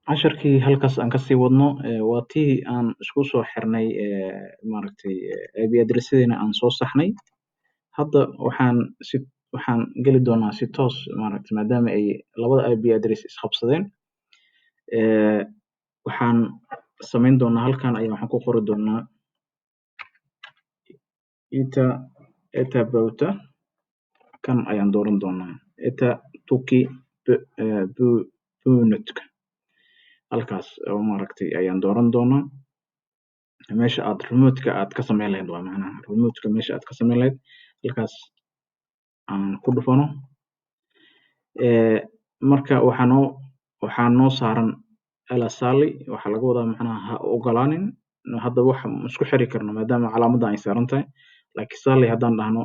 casharkii halkaas aan kasii wadno waa tii aan isku soo xirnay maaragtay IP addressyadina aan soo saxnay. Hadda waxaan geli doonaa si toos maaragtay maadaama ay labada IP address isqabsadeen. Waxaan samayn doonaa halkan ayaan waxaan ku qori doonaa eta kan ayaan dooran doonaa eta tuki bunutka halkaas oo maaragtay ayaan dooran doonaa meesha aad remote-ka aad ka samayn lahayd waa macnaha remote-ka meesha aad ka samayn lahayd halkaas aan ku dhufano. Marka waxaa noo saaran alasali waxaa laga wadaa macnaha ha ogolaanin hadda wax isku xiri karno maadaama calaamadan ay saaran tahay laakiin sali haddaan dhahno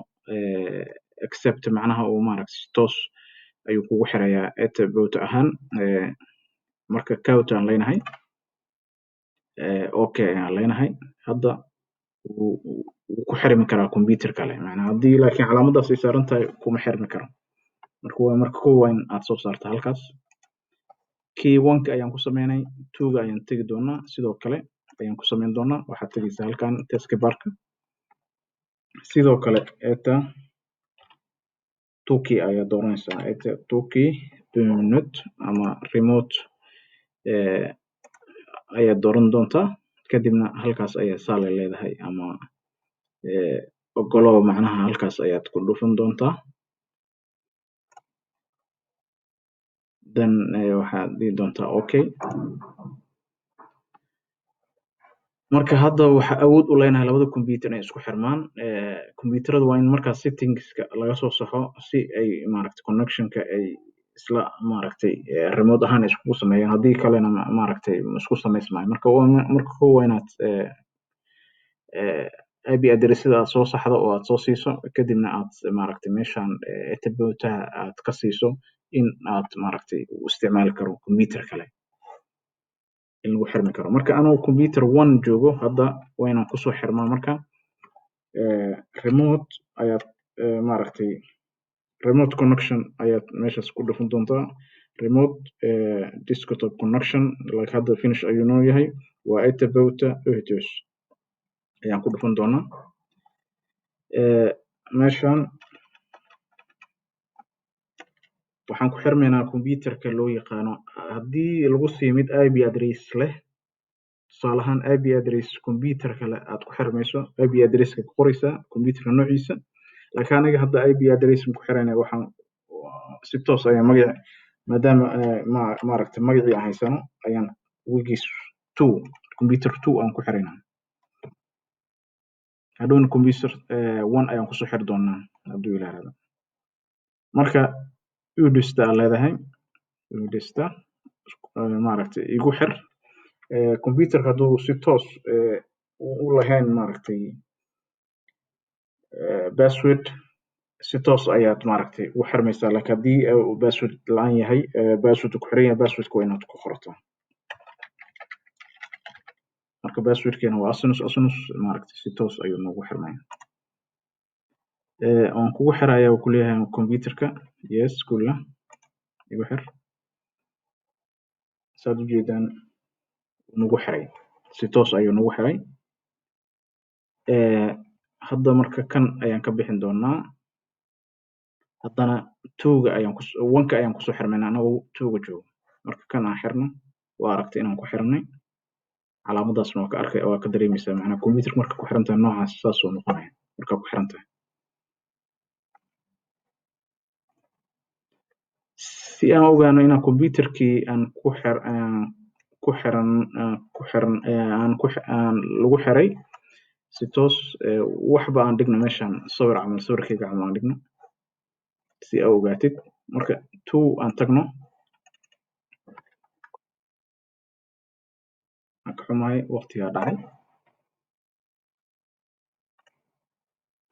accept macnaha uu maaragtay si toos ayuu kugu xirayaa eta bot ahaan. Marka count aan leenahay okay aan leenahay hadda wuu ku xirmi karaa computer kale macnaha haddii laakiin calaamadaas ay saaran tahay kuma xirmi karo. Marka kow waa in aad soo saarta halkaas key 1 ayaan ku sameynay 2 ayaan tegi doonaa sidoo kale ayaan ku samayn doonaa waxaad tegaysaa halkan taskbar-ka sidoo kale eta tuki ayaa dooranaysaa eta tuki bunut ama remote ayaad dooran doontaa kadibna halkaas ayaa sali leedahay ama ogolow macnaha halkaas ayaad ku dhufan doontaa then waxaad dhihi doontaa okay. Marka hadda waxaa awood u leenahay labada computer inay isku xirmaan. Computerada waa in markaas settingska laga soo saxo si ay maaragtay connectionka ay isla maaragtay remote ahaan iskugu sameeyaan haddii kalena maaragtay isku samaysmaayo. Marka kow waa inaad IP addressyada aad soo saxdo oo aad soo siiso kadibna aad maaragtay meeshan eta botaha aad ka siiso in aad maaragtay u isticmaali karo computer kale in lagu xirmi karo. Marka anoo computer 1 joogo hadda waa inaan kusoo xirmaa marka remote ayaad maaragtay remote connection ayaad meeshaas ku dhufan doontaa remote desktop connection like hadda finish ayuu noo yahay waa eta bota uhtos ayaan ku dhufan doonaa. Meeshan waxaan ku xirmaynaa computerka loo yaqaano haddii lagu siiyo mid IP address leh tusaale ahaan IP address computer kale aad ku xirmayso IP addresska ku qoraysaa computerka noociisa laakiin aniga hadda IP address ku xirayna waxaan si toos ayaan magaca maadaama maaragtay magacii aan haysano ayaan wigis 2 computer 2 aan ku xiraynaa hadhowna computer 1 ayaan kusoo xiri doonaa hadduu ilaahdo. Marka udista leedahay udista maaragtay igu xir computerka hadduu si toos u lahayn maaragtay password si toos ayaad maaragtay u xirmaysaa laakiin haddii uu password la'aan yahay password ku xiran yahay passwordka waa inaad ku qorataa. Marka passwordkeena waa asinus maaragtay si toos ayuu noogu xirmaya. Aan kugu xiraya uu ku leeyahay computerka yes kulla igu xir saad u jeedaan nagu xiray si toos ayuu nagu xiray. Hadda marka kan ayaan ka bixin doonaa haddana 2 ayaan kusoo xirmaynaa anagoo 2 joogo marka kan aan xirno waa aragtay inaan ku xirnay calaamadaasna waa ka dareemaysaa macnaha computerka marka ku xiran tahay noocaas saas uu noqonaya markaa ku xiran tahay. Si aan ogaano inaan computerkii aan lagu xiray si toos waxba aan dhigno meeshan sawirkayga camal aan dhigno si aad ogaatid marka 2 aan tagno aan ka xumahay waqtigaa dhacay